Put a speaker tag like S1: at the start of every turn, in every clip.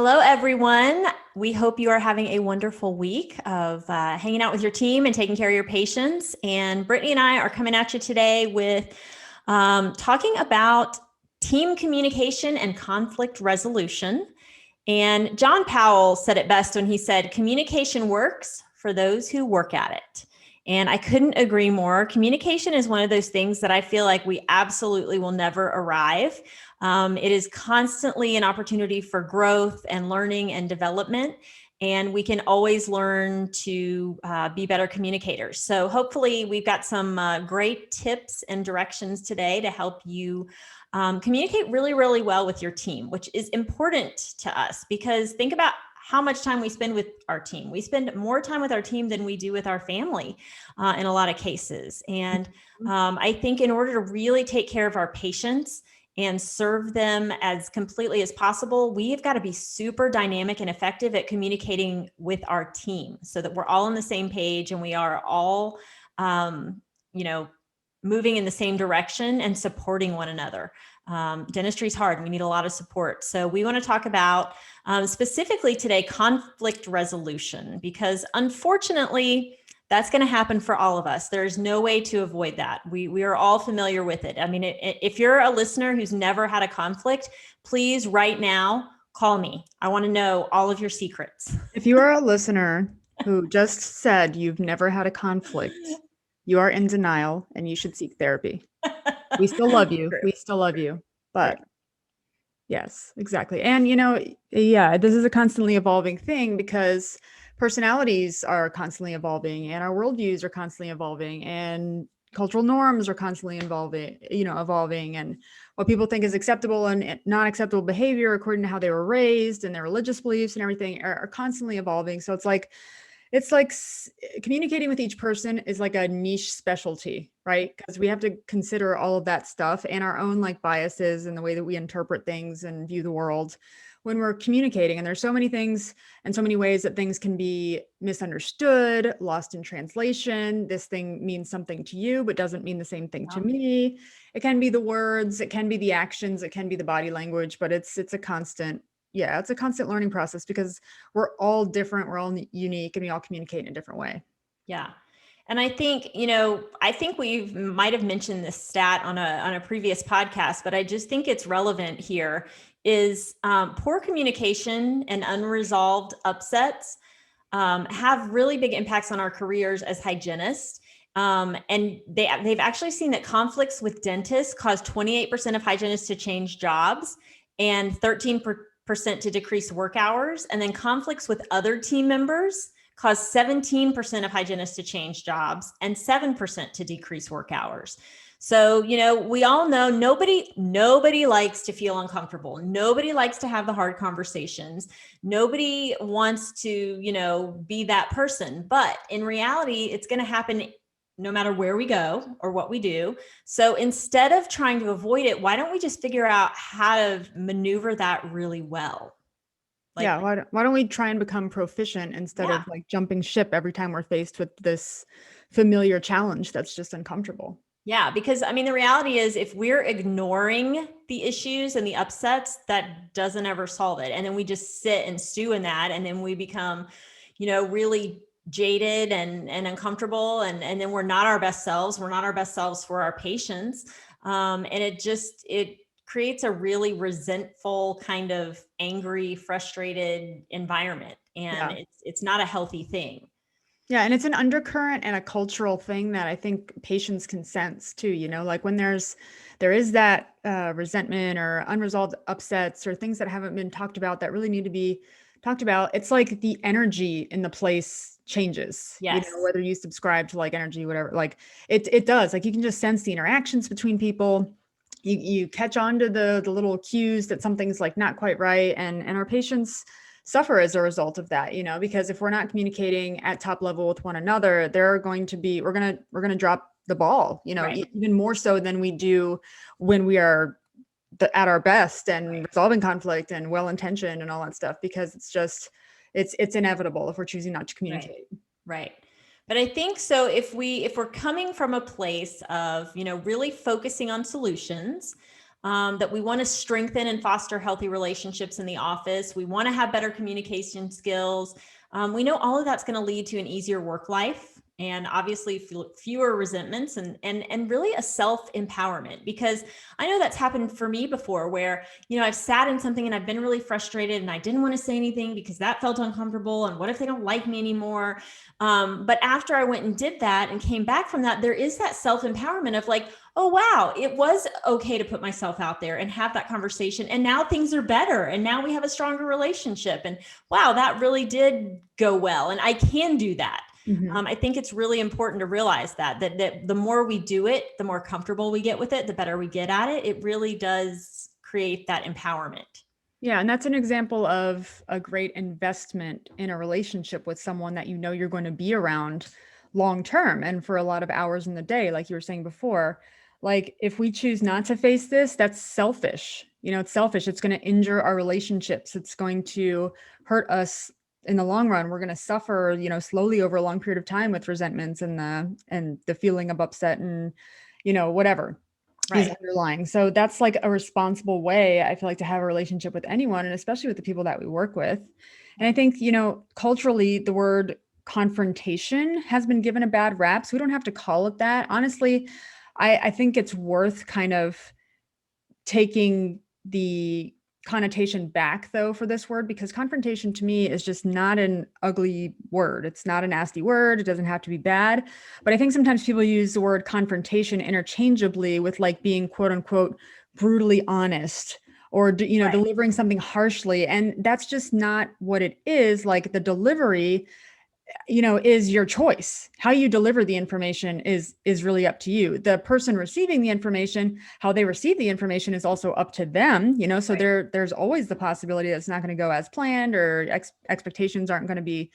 S1: Hello, everyone. We hope you are having a wonderful week of hanging out with your team and taking care of your patients. And Brittany and I are coming at you today with talking about team communication and conflict resolution. And John Powell said it best when he said, communication works for those who work at it. And I couldn't agree more. Communication is one of those things that I feel like we absolutely will never arrive. It is constantly an opportunity for growth and learning and development. And we can always learn to be better communicators. So hopefully we've got some great tips and directions today to help you communicate really, really well with your team, which is important to us because think about how much time we spend with our team. We spend more time with our team than we do with our family in a lot of cases. And I think in order to really take care of our patients and serve them as completely as possible, we've got to be super dynamic and effective at communicating with our team so that we're all on the same page and we are all, moving in the same direction and supporting one another. Dentistry is hard. We need a lot of support. So we want to talk about specifically today, conflict resolution, because unfortunately, that's going to happen for all of us. There's no way to avoid that. We are all familiar with it. I mean, if you're a listener who's never had a conflict, please right now call me. I want to know all of your secrets.
S2: If you are a listener who just said you've never had a conflict, you are in denial and you should seek therapy. We still love you.
S1: True.
S2: We still love you. But yes, exactly. And, this is a constantly evolving thing because personalities are constantly evolving and our worldviews are constantly evolving and cultural norms are constantly evolving and what people think is acceptable and not acceptable behavior according to how they were raised and their religious beliefs and everything are constantly evolving. So it's like communicating with each person is like a niche specialty, right? Because we have to consider all of that stuff and our own like biases and the way that we interpret things and view the world when we're communicating. And there's so many things and so many ways that things can be misunderstood, lost in translation. This thing means something to you, but doesn't mean the same thing to me. It can be the words, it can be the actions, it can be the body language, but it's a constant learning process because we're all different, we're all unique, and we all communicate in a different way.
S1: Yeah. And I think, we might have mentioned this stat on a previous podcast, but I just think it's relevant here is poor communication and unresolved upsets have really big impacts on our careers as hygienists. And they've actually seen that conflicts with dentists cause 28% of hygienists to change jobs and 13% to decrease work hours. And then conflicts with other team members cause 17% of hygienists to change jobs and 7% to decrease work hours. So, we all know nobody likes to feel uncomfortable. Nobody likes to have the hard conversations. Nobody wants to, be that person. But in reality, it's going to happen no matter where we go or what we do. So instead of trying to avoid it, why don't we just figure out how to maneuver that really well?
S2: Why don't we try and become proficient instead of like jumping ship every time we're faced with this familiar challenge that's just uncomfortable?
S1: Yeah, because the reality is if we're ignoring the issues and the upsets, that doesn't ever solve it. And then we just sit and stew in that. And then we become, really jaded and uncomfortable. And then we're not our best selves. We're not our best selves for our patients. And it creates a really resentful kind of angry, frustrated environment. And it's not a healthy thing.
S2: Yeah. And it's an undercurrent and a cultural thing that I think patients can sense too, like when there is that resentment or unresolved upsets or things that haven't been talked about that really need to be talked about. It's like the energy in the place changes, whether you subscribe to like energy, whatever, like it does, like you can just sense the interactions between people. You catch on to the little cues that something's like not quite right. And our patients suffer as a result of that, because if we're not communicating at top level with one another, we're going to drop the ball, even more so than we do when we are at our best and resolving conflict and well-intentioned and all that stuff, because it's inevitable if we're choosing not to communicate.
S1: Right. But I think so if we're coming from a place of, really focusing on solutions, that we want to strengthen and foster healthy relationships in the office. We want to have better communication skills. We know all of that's going to lead to an easier work life, and obviously fewer resentments, and really a self-empowerment, because I know that's happened for me before, where, I've sat in something and I've been really frustrated and I didn't want to say anything because that felt uncomfortable. And what if they don't like me anymore? But after I went and did that and came back from that, there is that self-empowerment of like, oh, wow, it was okay to put myself out there and have that conversation. And now things are better. And now we have a stronger relationship. And wow, that really did go well. And I can do that. I think it's really important to realize that the more we do it, the more comfortable we get with it, the better we get at it. It really does create that empowerment.
S2: Yeah, and that's an example of a great investment in a relationship with someone that you know you're going to be around long term and for a lot of hours in the day, like you were saying before. Like, if we choose not to face this, that's selfish. It's selfish. It's going to injure our relationships. It's going to hurt us in the long run. We're going to suffer, slowly over a long period of time with resentments and the feeling of upset and, whatever. Right. Is underlying. So that's like a responsible way, I feel like, to have a relationship with anyone, and especially with the people that we work with. And I think, culturally, the word confrontation has been given a bad rap. So we don't have to call it that. Honestly, I think it's worth kind of taking the connotation back, though, for this word, because confrontation to me is just not an ugly word. It's not a nasty word. It doesn't have to be bad. But I think sometimes people use the word confrontation interchangeably with like being quote unquote brutally honest, or right, delivering something harshly. And that's just not what it is. Like, the delivery, is your choice. How you deliver the information is really up to you. The person receiving the information, how they receive the information is also up to them, so right, there's always the possibility that it's not going to go as planned, or expectations aren't going to be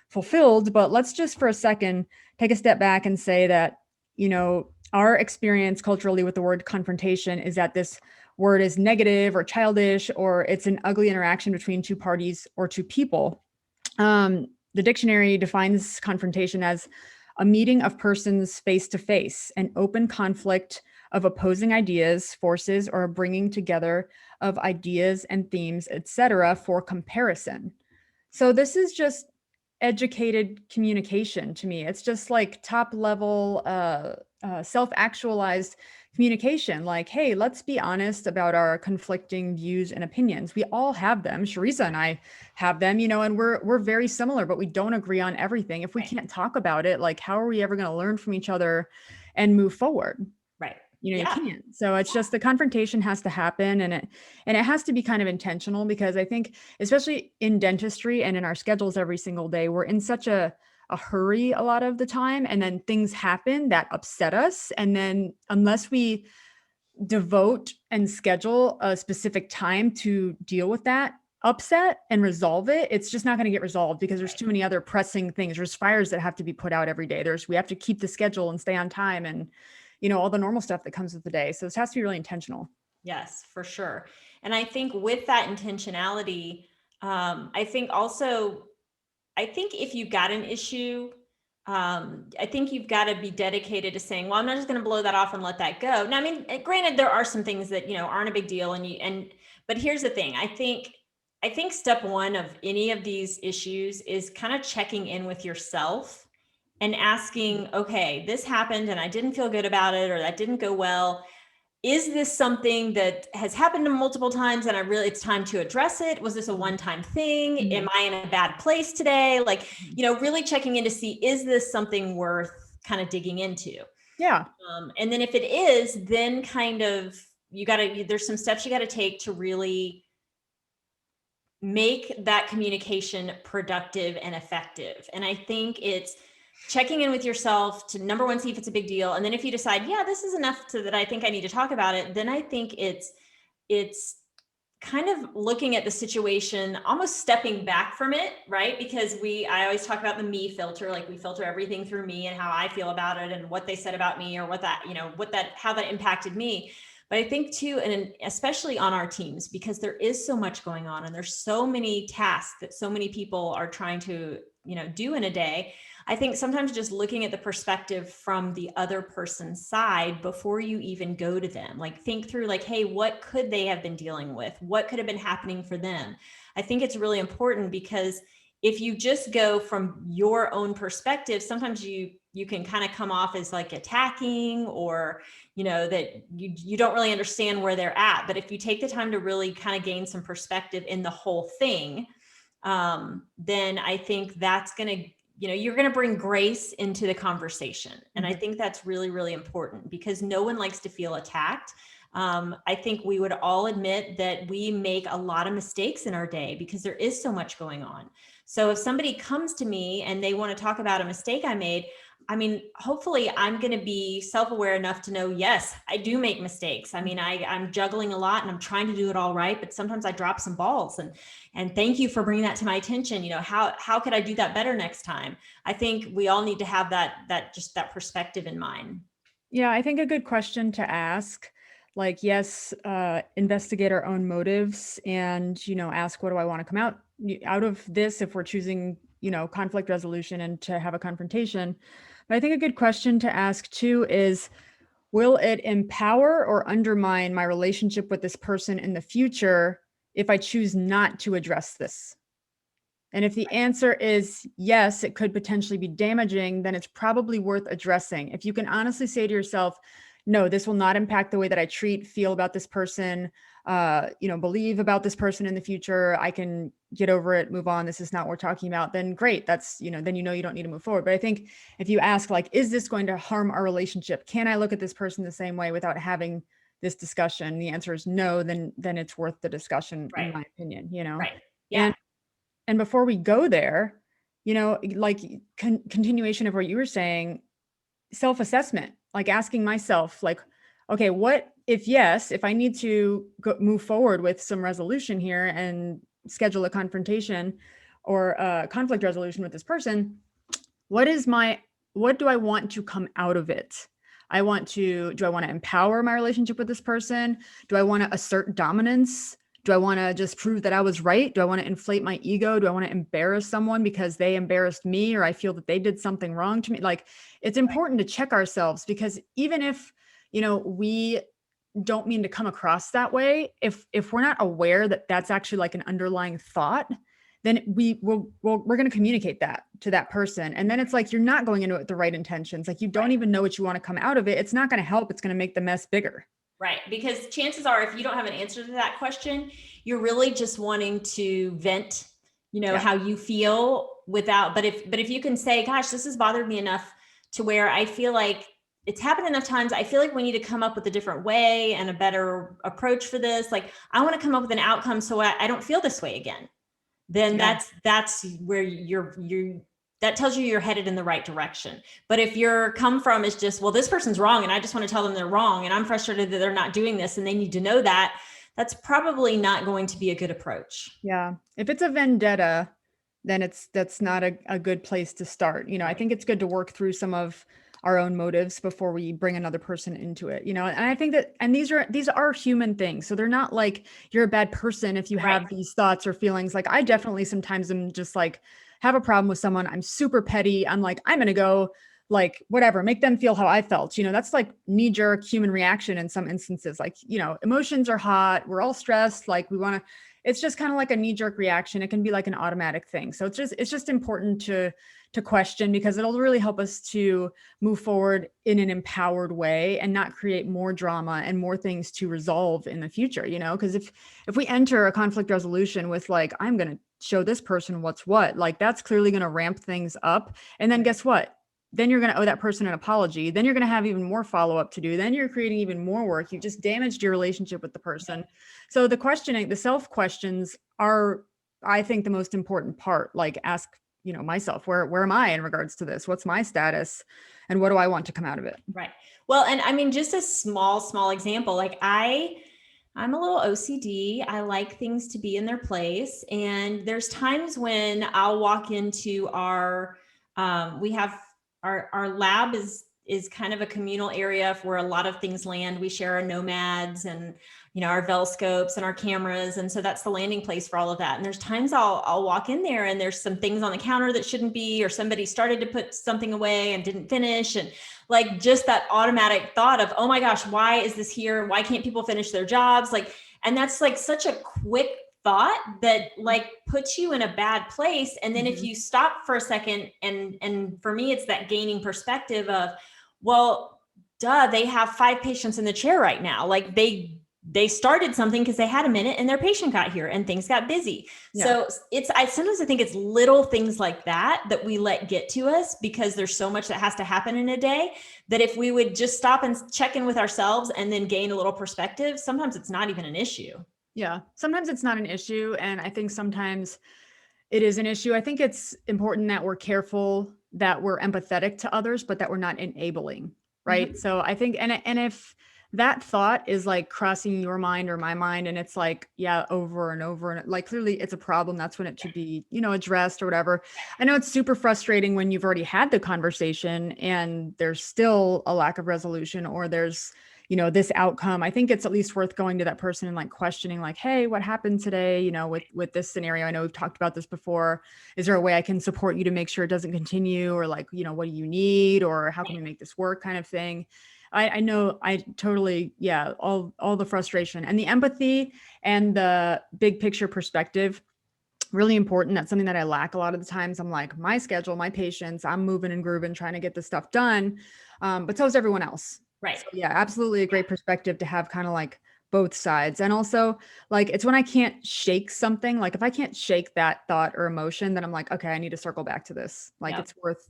S2: fulfilled. But let's just for a second take a step back and say that, our experience culturally with the word confrontation is that this word is negative or childish, or it's an ugly interaction between two parties or two people. The dictionary defines confrontation as a meeting of persons face to face, an open conflict of opposing ideas, forces, or a bringing together of ideas and themes, etc., for comparison. So this is just educated communication to me. It's just like top level, self-actualized communication. Like, hey, let's be honest about our conflicting views and opinions. We all have them. Charissa and I have them, and we're very similar, but we don't agree on everything. If we can't talk about it, like, how are we ever going to learn from each other and move forward?
S1: Right.
S2: You can't. So it's just, the confrontation has to happen, and it has to be kind of intentional, because I think, especially in dentistry and in our schedules every single day, we're in such a hurry a lot of the time, and then things happen that upset us. And then unless we devote and schedule a specific time to deal with that upset and resolve it, it's just not going to get resolved, because there's too many other pressing things. There's fires that have to be put out every day. We have to keep the schedule and stay on time, and all the normal stuff that comes with the day. So this has to be really intentional.
S1: Yes, for sure. And I think with that intentionality, I think if you've got an issue, I think you've got to be dedicated to saying, well, I'm not just going to blow that off and let that go. Now, I mean, granted, there are some things that, aren't a big deal. But here's the thing. I think step one of any of these issues is kind of checking in with yourself and asking, okay, this happened and I didn't feel good about it, or that didn't go well. Is this something that has happened multiple times and it's time to address it? Was this a one-time thing? Mm-hmm. Am I in a bad place today? Like, really checking in to see, is this something worth kind of digging into?
S2: Yeah.
S1: And then if it is, then kind of, there's some steps you got to take to really make that communication productive and effective. And I think it's checking in with yourself to, number one, see if it's a big deal. And then if you decide, yeah, this is enough that I think I need to talk about it, then I think it's kind of looking at the situation, almost stepping back from it, right? Because I always talk about the me filter, like we filter everything through me and how I feel about it and what they said about me, or how that impacted me. But I think too, and especially on our teams, because there is so much going on and there's so many tasks that so many people are trying to, do in a day. I think sometimes just looking at the perspective from the other person's side before you even go to them, like think through like, hey, what could they have been dealing with? What could have been happening for them? I think it's really important because if you just go from your own perspective, sometimes you can kind of come off as like attacking, or that you don't really understand where they're at. But if you take the time to really kind of gain some perspective in the whole thing, then I think that's going to, you're going to bring grace into the conversation. And I think that's really, really important because no one likes to feel attacked. I think we would all admit that we make a lot of mistakes in our day because there is so much going on. So if somebody comes to me and they want to talk about a mistake I made, I mean, hopefully I'm going to be self-aware enough to know, yes, I do make mistakes. I mean, I'm juggling a lot and I'm trying to do it all right, but sometimes I drop some balls, and thank you for bringing that to my attention. How could I do that better next time? I think we all need to have that perspective in mind.
S2: Yeah, I think a good question to ask, like, yes, investigate our own motives and, ask, what do I want to come out of this if we're choosing, conflict resolution and to have a confrontation. But I think a good question to ask too is, will it empower or undermine my relationship with this person in the future if I choose not to address this? And if the answer is yes, it could potentially be damaging, then it's probably worth addressing. If you can honestly say to yourself, no, this will not impact the way that I feel about this person, believe about this person in the future, I can get over it, move on, this is not what we're talking about, then great. That's, then you don't need to move forward. But I think if you ask, like, is this going to harm our relationship? Can I look at this person the same way without having this discussion? The answer is no, then it's worth the discussion, in my opinion,
S1: Right. Yeah.
S2: And before we go there, like continuation of what you were saying, self-assessment, like asking myself, like, okay, what if I need to move forward with some resolution here and schedule a confrontation or a conflict resolution with this person, what do I want to come out of it? Do I want to empower my relationship with this person? Do I want to assert dominance? Do I want to just prove that I was right? Do I want to inflate my ego? Do I want to embarrass someone because they embarrassed me, or I feel that they did something wrong to me? Like, it's important to check ourselves, because even if, we don't mean to come across that way, if we're not aware that that's actually like an underlying thought, then we're going to communicate that to that person. And then it's like, you're not going into it with the right intentions. Like, you don't even know what you want to come out of it. It's not going to help. It's going to make the mess bigger.
S1: Right. Because chances are, if you don't have an answer to that question, you're really just wanting to vent, how you feel but if you can say, gosh, this has bothered me enough to where I feel like it's happened enough times, I feel like we need to come up with a different way and a better approach for this. Like, I want to come up with an outcome so I don't feel this way again. Then that's where that tells you you're headed in the right direction. But if your come from is just, well, this person's wrong and I just want to tell them they're wrong and I'm frustrated that they're not doing this and they need to know that, that's probably not going to be a good approach.
S2: Yeah. If it's a vendetta, then that's not a good place to start. I think it's good to work through some of our own motives before we bring another person into it, and I think that, and these are human things. So they're not like you're a bad person if you have these thoughts or feelings. Like, I definitely sometimes am just like, have a problem with someone, I'm super petty, I'm like, I'm going to go, like, whatever, make them feel how I felt. That's like knee-jerk human reaction in some instances. Like, emotions are hot, we're all stressed, like, we want to, it's just kind of like a knee-jerk reaction. It can be like an automatic thing. So it's just important to question, because it'll really help us to move forward in an empowered way and not create more drama and more things to resolve in the future, because if we enter a conflict resolution with, like, I'm going to show this person what's what, like, that's clearly going to ramp things up. And then guess what? Then you're going to owe that person an apology. Then you're going to have even more follow-up to do. Then you're creating even more work. You just damaged your relationship with the person. So the questioning, the self questions are, I think, the most important part. Like, ask, myself, where am I in regards to this? What's my status? And what do I want to come out of it?
S1: Right. Well, and I mean, just a small example, like I'm a little OCD. I like things to be in their place. And there's times when I'll walk into we have our lab is is kind of a communal area where a lot of things land. We share our nomads and, our Velscopes and our cameras. And so that's the landing place for all of that. And there's times I'll walk in there and there's some things on the counter that shouldn't be, or somebody started to put something away and didn't finish. And like just that automatic thought of, oh my gosh, why is this here? Why can't people finish their jobs? Like, and that's like such a quick thought that like puts you in a bad place. And then if you stop for a second, and for me, it's that gaining perspective of, well, duh, they have 5 patients in the chair right now. Like they started something because they had a minute and their patient got here and things got busy. Yeah. So I sometimes think it's little things like that we let get to us because there's so much that has to happen in a day that if we would just stop and check in with ourselves and then gain a little perspective, sometimes it's not even an issue.
S2: Yeah, sometimes it's not an issue. And I think sometimes it is an issue. I think it's important that we're careful, that we're empathetic to others, but that we're not enabling, right? Mm-hmm. So I think, and if that thought is like crossing your mind or my mind, and it's like, yeah, over and over, and like, clearly it's a problem. That's when it should be, addressed or whatever. I know it's super frustrating when you've already had the conversation and there's still a lack of resolution, or there's, this outcome. I think it's at least worth going to that person and like questioning, like, hey, what happened today? With this scenario, I know we've talked about this before. Is there a way I can support you to make sure it doesn't continue? Or like, what do you need? Or how can we make this work, kind of thing. I know I totally, all the frustration and the empathy and the big picture perspective, really important. That's something that I lack a lot of the times. I'm like, my schedule, my patients, I'm moving and grooving, trying to get this stuff done. But so is everyone else.
S1: Right.
S2: So, yeah, absolutely a great perspective to have, kind of like both sides. And also like, it's when I can't shake something, like if I can't shake that thought or emotion, then I'm like, okay, I need to circle back to this. Like it's worth,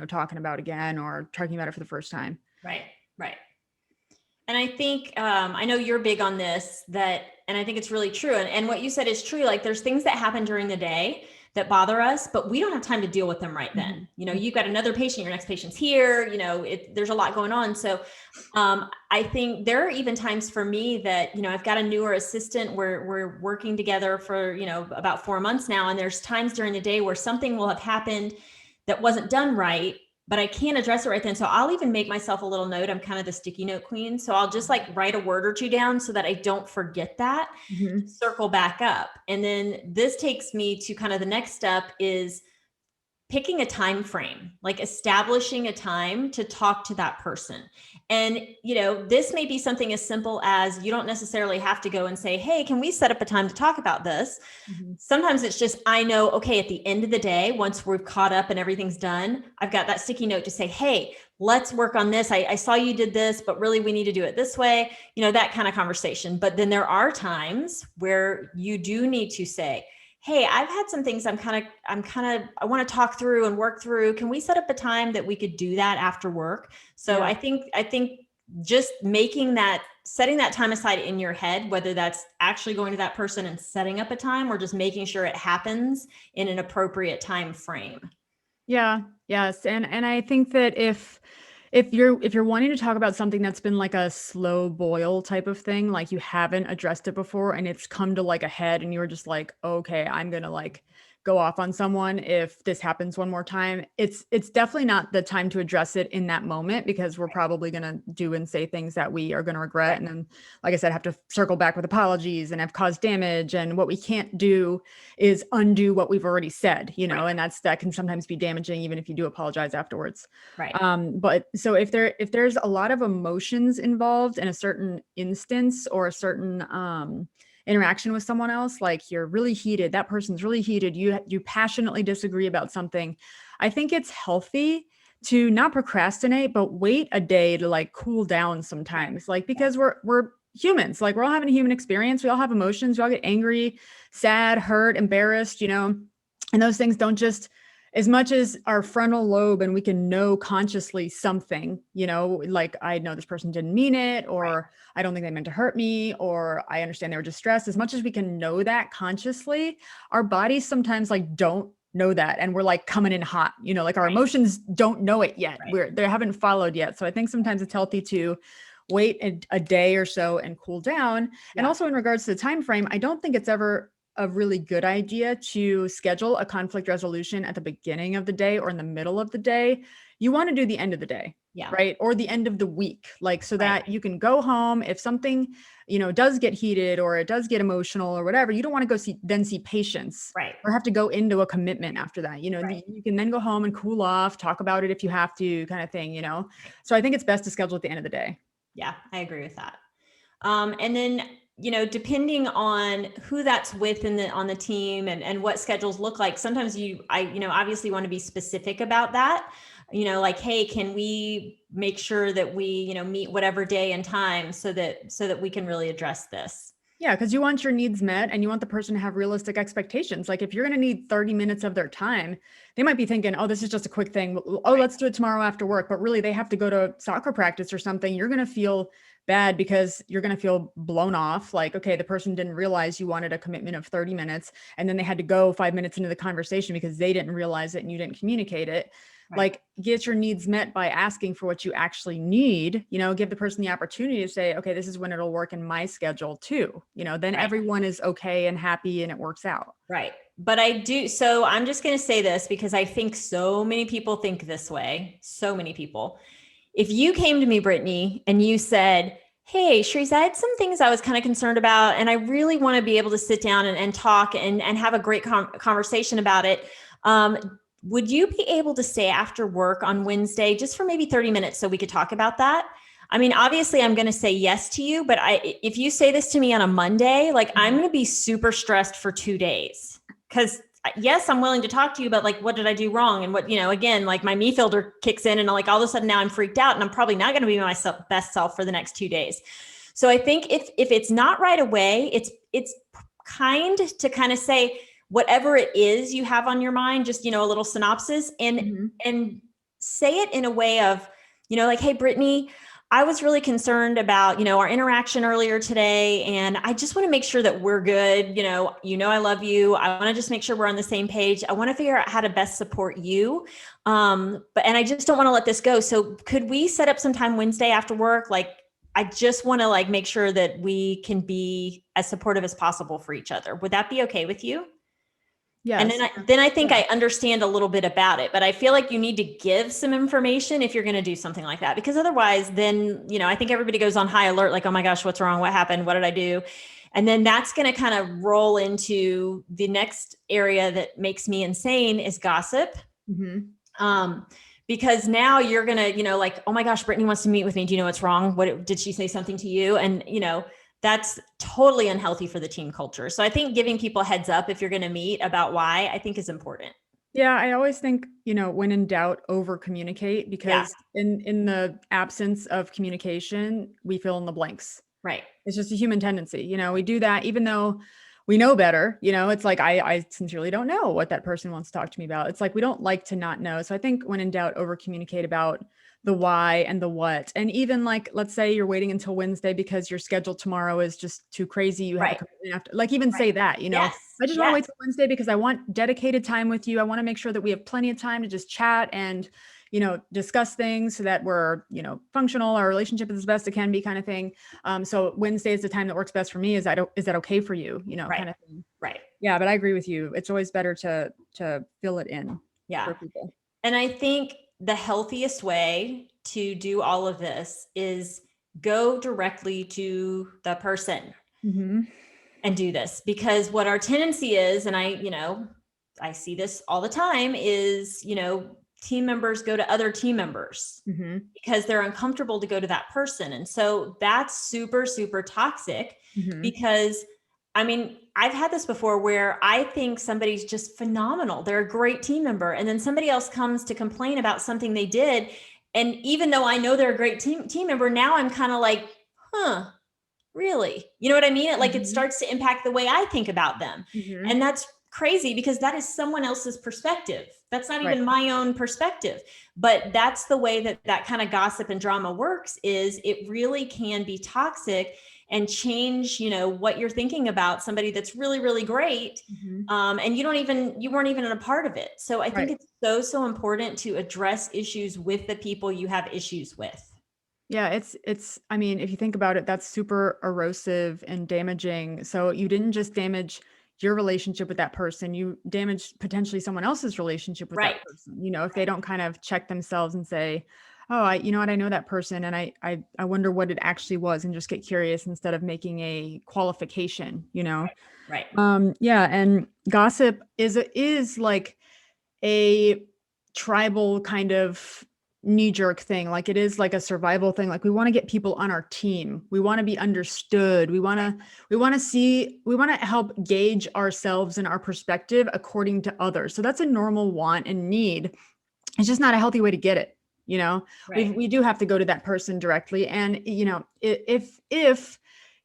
S2: talking about again or talking about it for the first time.
S1: Right. Right. And I think, I know you're big on this, and I think it's really true. And what you said is true. Like there's things that happen during the day that bother us, but we don't have time to deal with them right then. You've got another patient, your next patient's here, there's a lot going on. So I think there are even times for me that, I've got a newer assistant, we're working together for, about 4 months now. And there's times during the day where something will have happened that wasn't done right, but I can't address it right then. So I'll even make myself a little note. I'm kind of the sticky note queen. So I'll just like write a word or two down so that I don't forget that, circle back up. And then this takes me to kind of the next step is picking a time frame, like establishing a time to talk to that person. And, this may be something as simple as you don't necessarily have to go and say, hey, can we set up a time to talk about this? Sometimes it's just, I know, okay, at the end of the day, once we've caught up and everything's done, I've got that sticky note to say, hey, let's work on this. I saw you did this, but really we need to do it this way, that kind of conversation. But then there are times where you do need to say, hey, I've had some things I want to talk through and work through. Can we set up a time that we could do that after work? So I think just setting that time aside in your head, whether that's actually going to that person and setting up a time or just making sure it happens in an appropriate time frame.
S2: Yeah. Yes. And I think that if you're wanting to talk about something that's been like a slow boil type of thing, like you haven't addressed it before and it's come to like a head and you're just like, okay, I'm going to like go off on someone if this happens one more time, it's definitely not the time to address it in that moment, because we're probably going to do and say things that we are going to regret. And then, like I said, have to circle back with apologies and have caused damage. And what we can't do is undo what we've already said, and that can sometimes be damaging, even if you do apologize afterwards.
S1: Right.
S2: But so if there's a lot of emotions involved in a certain instance or a certain, interaction with someone else, like you're really heated, that person's really heated, you passionately disagree about something, I think it's healthy to not procrastinate, but wait a day to like cool down sometimes, like, because we're humans, like we're all having a human experience. We all have emotions. We all get angry, sad, hurt, embarrassed, and those things don't just, as much as our frontal lobe and we can know consciously something, like I know this person didn't mean it, or I don't think they meant to hurt me, or I understand they were distressed. As much as we can know that consciously, our bodies sometimes like don't know that. And we're like coming in hot, like our emotions don't know it yet. They haven't followed yet. So I think sometimes it's healthy to wait a day or so and cool down. And also in regards to the time frame, I don't think it's ever a really good idea to schedule a conflict resolution at the beginning of the day or in the middle of the day. you want to do the end of the day.
S1: Yeah.
S2: Right. Or the end of the week, like, so
S1: Right.
S2: that you can go home. If something, does get heated or it does get emotional or whatever, you don't want to see patients
S1: Right.
S2: or have to go into a commitment after that.
S1: Right.
S2: You can then go home and cool off, talk about it if you have to, kind of thing. So I think it's best to schedule at the end of the day.
S1: Yeah, I agree with that. And then, depending on who that's with on the team and what schedules look like, sometimes obviously want to be specific about that. Like, hey, can we make sure that we, meet whatever day and time so that we can really address this?
S2: Yeah, because you want your needs met and you want the person to have realistic expectations. Like if you're going to need 30 minutes of their time, they might be thinking, oh, this is just a quick thing. Oh,
S1: Right.
S2: let's do it tomorrow after work. But really, they have to go to soccer practice or something. You're going to feel bad because you're going to feel blown off. Like, okay, the person didn't realize you wanted a commitment of 30 minutes. And then they had to go 5 minutes into the conversation because they didn't realize it and you didn't communicate it.
S1: Right.
S2: Like, get your needs met by asking for what you actually need, give the person the opportunity to say, okay, this is when it'll work in my schedule too. Then
S1: Right.
S2: everyone is okay and happy and it works out.
S1: Right. But so I'm just going to say this because I think so many people think this way. So many people. If you came to me, Brittany, and you said, hey, Charissa, I had some things I was kind of concerned about, and I really want to be able to sit down and talk and have a great conversation about it. Would you be able to stay after work on Wednesday just for maybe 30 minutes so we could talk about that? I mean, obviously I'm going to say yes to you, but if you say this to me on a Monday, like I'm going to be super stressed for 2 days because yes, I'm willing to talk to you, but like, what did I do wrong? And what, again, like my me filter kicks in and like all of a sudden now I'm freaked out and I'm probably not going to be my best self for the next 2 days. So I think if it's not right away, it's kind to kind of say, whatever it is you have on your mind, just, a little synopsis and say it in a way of, like, hey, Brittany, I was really concerned about, our interaction earlier today. And I just want to make sure that we're good. I love you. I want to just make sure we're on the same page. I want to figure out how to best support you. And I just don't want to let this go. So could we set up some time Wednesday after work? Like, I just want to make sure that we can be as supportive as possible for each other. Would that be okay with you?
S2: Yes.
S1: And then I think I understand a little bit about it, but I feel like you need to give some information if you're going to do something like that, because otherwise then, I think everybody goes on high alert, like, oh my gosh, what's wrong? What happened? What did I do? And then that's going to kind of roll into the next area that makes me insane is gossip. Because now you're going to, like, oh my gosh, Brittany wants to meet with me. Do you know what's wrong? Did she say something to you? And, that's totally unhealthy for the team culture. So I think giving people a heads up if you're going to meet about why, I think is important.
S2: Yeah, I always think, when in doubt, over communicate, because in the absence of communication, we fill in the blanks.
S1: Right.
S2: It's just a human tendency. We do that even though we know better. It's like, I sincerely don't know what that person wants to talk to me about. It's like, we don't like to not know. So I think when in doubt, over communicate about the why and the what. And even like, let's say you're waiting until Wednesday because your schedule tomorrow is just too crazy. You have a commitment after, like, even say that,
S1: Yes.
S2: I just want to wait till Wednesday because I want dedicated time with you. I want to make sure that we have plenty of time to just chat and, discuss things so that we're, functional. Our relationship is as best it can be, kind of thing. So Wednesday is the time that works best for me. Is that okay for you? Kind of thing.
S1: Right.
S2: Yeah. But I agree with you. It's always better to fill it in for people.
S1: And I think the healthiest way to do all of this is go directly to the person and do this, because what our tendency is, and I see this all the time, is, team members go to other team members because they're uncomfortable to go to that person. And so that's super, super toxic because I've had this before where I think somebody's just phenomenal. They're a great team member. And then somebody else comes to complain about something they did. And even though I know they're a great team member, now I'm kind of like, really? You know what I mean? It starts to impact the way I think about them. And that's crazy because that is someone else's perspective. That's not even my own perspective, but that's the way that kind of gossip and drama works. Is it really can be toxic and change, what you're thinking about somebody that's really, really great. And you weren't even a part of it. So I think it's so important to address issues with the people you have issues with.
S2: Yeah, it's, if you think about it, that's super erosive and damaging. So you didn't just damage your relationship with that person, you damage potentially someone else's relationship with
S1: Right.
S2: that person, if they don't kind of check themselves and say, oh, you know what, I know that person, and I wonder what it actually was, and just get curious instead of making a qualification,
S1: Right.
S2: Yeah, and gossip is like a tribal kind of knee-jerk thing. Like, it is like a survival thing. Like, we want to get people on our team. We want to be understood. We want to help gauge ourselves and our perspective according to others. So that's a normal want and need. It's just not a healthy way to get it.
S1: Right.
S2: We do have to go to that person directly. And, if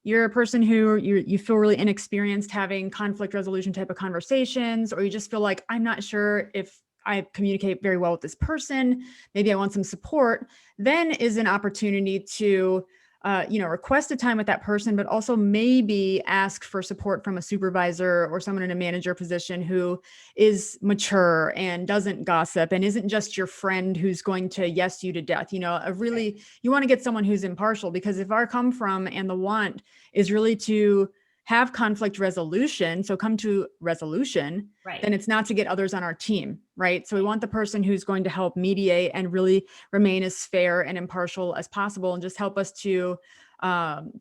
S2: you're a person who you feel really inexperienced having conflict resolution type of conversations, or you just feel like, I'm not sure if I communicate very well with this person, maybe I want some support, then is an opportunity to request a time with that person, but also maybe ask for support from a supervisor or someone in a manager position who is mature and doesn't gossip and isn't just your friend who's going to yes you to death. You want to get someone who's impartial, because if our come from and the want is really to have conflict resolution, so come to resolution,
S1: Right.
S2: then it's not to get others on our team, right? So we want the person who's going to help mediate and really remain as fair and impartial as possible, and just help us to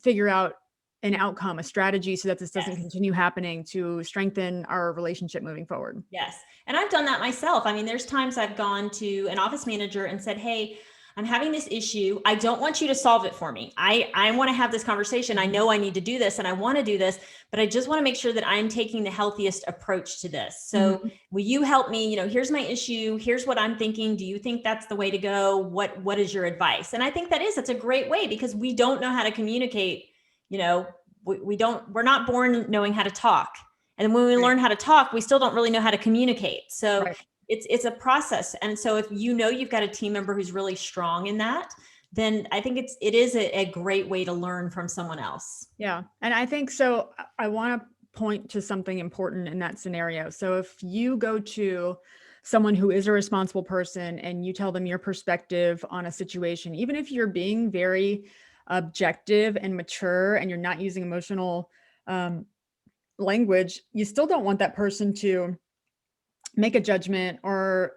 S2: figure out an outcome, a strategy, so that this doesn't continue happening, to strengthen our relationship moving forward.
S1: Yes. And I've done that myself. I mean, there's times I've gone to an office manager and said, hey, I'm having this issue. I don't want you to solve it for me. I want to have this conversation. I know I need to do this and I want to do this, but I just want to make sure that I'm taking the healthiest approach to this. So will you help me? Here's my issue. Here's what I'm thinking. Do you think that's the way to go? What is your advice? And I think that's a great way, because we don't know how to communicate. We're not born knowing how to talk. And when we learn how to talk, we still don't really know how to communicate. So it's a process. And so if you've got a team member who's really strong in that, then I think it is a great way to learn from someone else.
S2: Yeah. And I think so. I want to point to something important in that scenario. So if you go to someone who is a responsible person and you tell them your perspective on a situation, even if you're being very objective and mature and you're not using emotional language, you still don't want that person to make a judgment or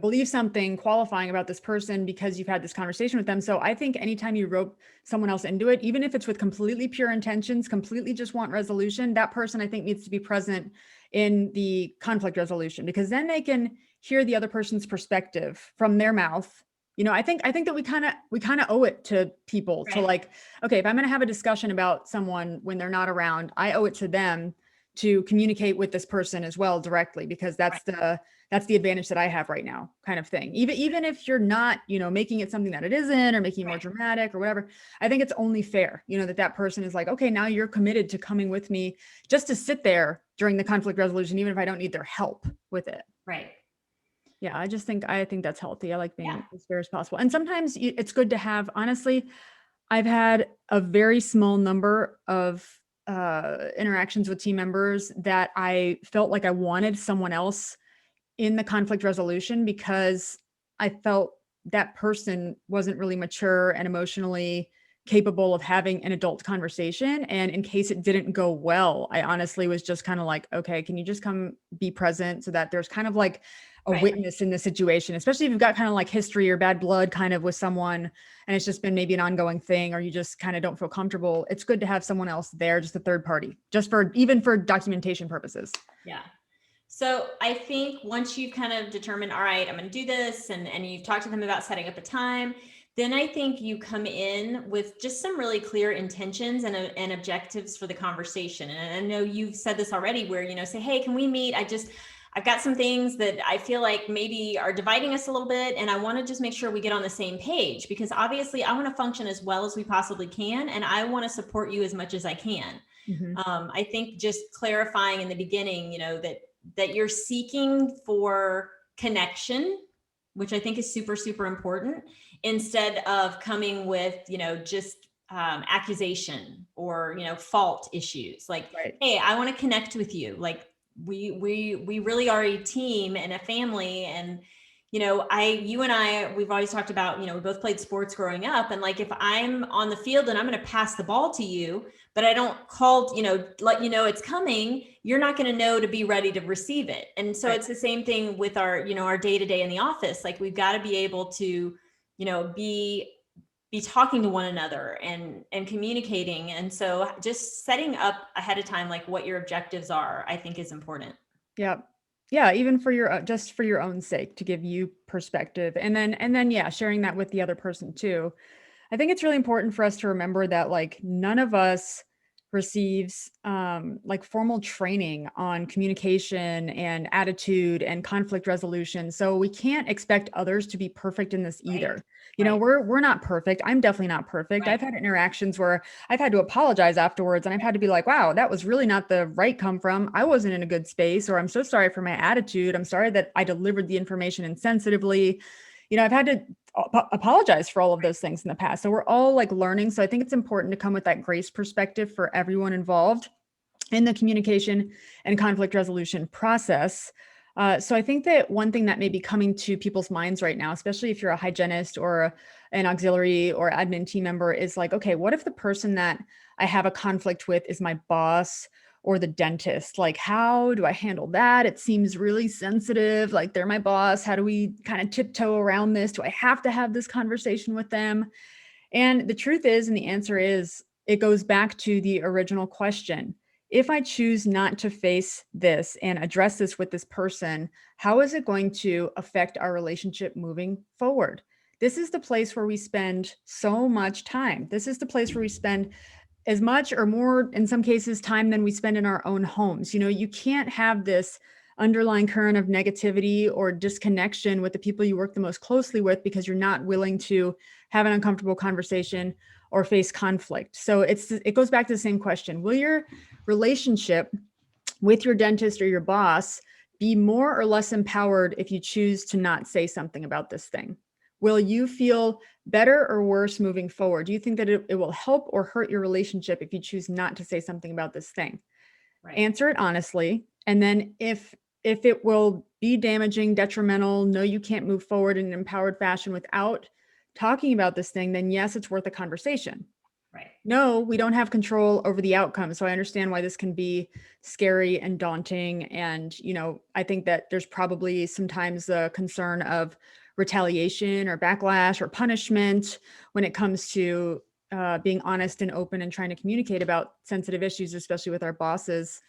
S2: believe something qualifying about this person because you've had this conversation with them. So I think anytime you rope someone else into it, even if it's with completely pure intentions, completely just want resolution, that person I think needs to be present in the conflict resolution, because then they can hear the other person's perspective from their mouth. I think that we kind of owe it to people to, like, okay, if I'm going to have a discussion about someone when they're not around, I owe it to them to communicate with this person as well directly, because that's the advantage that I have right now, kind of thing. Even if you're not, making it something that it isn't, or making it more dramatic or whatever, I think it's only fair, that person is like, okay, now you're committed to coming with me just to sit there during the conflict resolution, even if I don't need their help with it.
S1: Right.
S2: Yeah, I think that's healthy. I like being as fair as possible. And sometimes it's good to have, honestly, I've had a very small number of interactions with team members that I felt like I wanted someone else in the conflict resolution, because I felt that person wasn't really mature and emotionally capable of having an adult conversation. And in case it didn't go well, I honestly was just kind of like, okay, can you just come be present, so that there's kind of like a witness in the situation, especially if you've got kind of like history or bad blood kind of with someone, and it's just been maybe an ongoing thing, or you just kind of don't feel comfortable. It's good to have someone else there, just a third party, even for documentation purposes.
S1: Yeah. So I think once you've kind of determined, all right, I'm going to do this, and you've talked to them about setting up a time, then I think you come in with just some really clear intentions and objectives for the conversation. And I know you've said this already, where, say, hey, can we meet? I've got some things that I feel like maybe are dividing us a little bit, and I want to just make sure we get on the same page, because obviously I want to function as well as we possibly can, and I want to support you as much as I can. I think just clarifying in the beginning, that you're seeking for connection, which I think is super, super important, instead of coming with, just accusation or, fault issues. Like, hey, I want to connect with you. Like, we really are a team and a family, and you and I, we've always talked about, we both played sports growing up, and like, if I'm on the field and I'm going to pass the ball to you, but I don't let you know it's coming, you're not going to know to be ready to receive it. And so It's the same thing with our day to day in the office. Like, we've got to be able to, be talking to one another and communicating. And so just setting up ahead of time, like what your objectives are, I think is important.
S2: Yeah. Yeah, even for your just for your own sake, to give you perspective, and then yeah, sharing that with the other person too. I think it's really important for us to remember that like none of us receives like formal training on communication and attitude and conflict resolution. So we can't expect others to be perfect in this either.
S1: Right.
S2: You know, we're not perfect. I'm definitely not perfect.
S1: Right.
S2: I've had interactions where I've had to apologize afterwards, and I've had to be like, wow, that was really not the right come from. I wasn't in a good space, or I'm so sorry for my attitude. I'm sorry that I delivered the information insensitively. I've had to apologize for all of those things in the past. So we're all like learning. So I think it's important to come with that grace perspective for everyone involved in the communication and conflict resolution process. So I think that one thing that may be coming to people's minds right now, especially if you're a hygienist or an auxiliary or admin team member, is like, okay, what if the person that I have a conflict with is my boss or the dentist? Like, how do I handle that? It seems really sensitive. Like, they're my boss. How do we kind of tiptoe around this? Do I have to have this conversation with them? And the truth is, and the answer is, it goes back to the original question. If I choose not to face this and address this with this person, how is it going to affect our relationship moving forward? This is the place where we spend so much time. This is the place where we spend as much or more, in some cases, time than we spend in our own homes. You can't have this underlying current of negativity or disconnection with the people you work the most closely with because you're not willing to have an uncomfortable conversation or face conflict. So it goes back to the same question. Will your relationship with your dentist or your boss be more or less empowered if you choose to not say something about this thing? Will you feel better or worse moving forward? Do you think that it will help or hurt your relationship if you choose not to say something about this thing? Right. Answer it honestly. And then if it will be damaging, detrimental, no, you can't move forward in an empowered fashion without talking about this thing, then yes, it's worth a conversation. Right. No, we don't have control over the outcome. So I understand why this can be scary and daunting. And, I think that there's probably sometimes a concern of retaliation or backlash or punishment when it comes to being honest and open and trying to communicate about sensitive issues, especially with our bosses.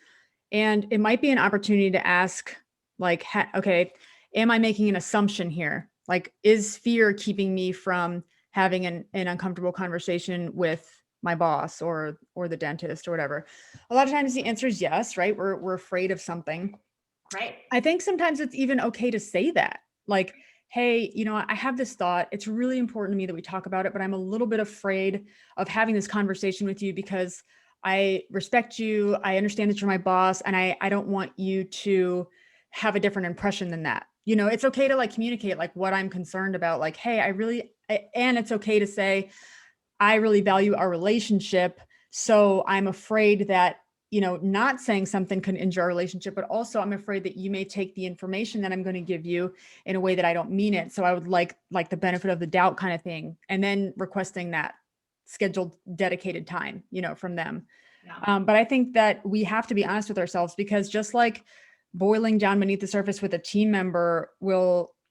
S2: And it might be an opportunity to ask, like, okay, am I making an assumption here? Like, is fear keeping me from having an uncomfortable conversation with my boss or the dentist or whatever? A lot of times the answer is yes, right? We're afraid of something.
S1: Right.
S2: I think sometimes it's even okay to say that. Like, hey, I have this thought. It's really important to me that we talk about it, but I'm a little bit afraid of having this conversation with you because I respect you. I understand that you're my boss, and I don't want you to have a different impression than that. It's okay to like communicate like what I'm concerned about. Like, hey, and it's okay to say, I really value our relationship. So I'm afraid that, not saying something can injure our relationship, but also I'm afraid that you may take the information that I'm going to give you in a way that I don't mean it. So I would like the benefit of the doubt kind of thing. And then requesting that scheduled dedicated time, from them. Yeah. But I think that we have to be honest with ourselves, because just like boiling down beneath the surface with a team member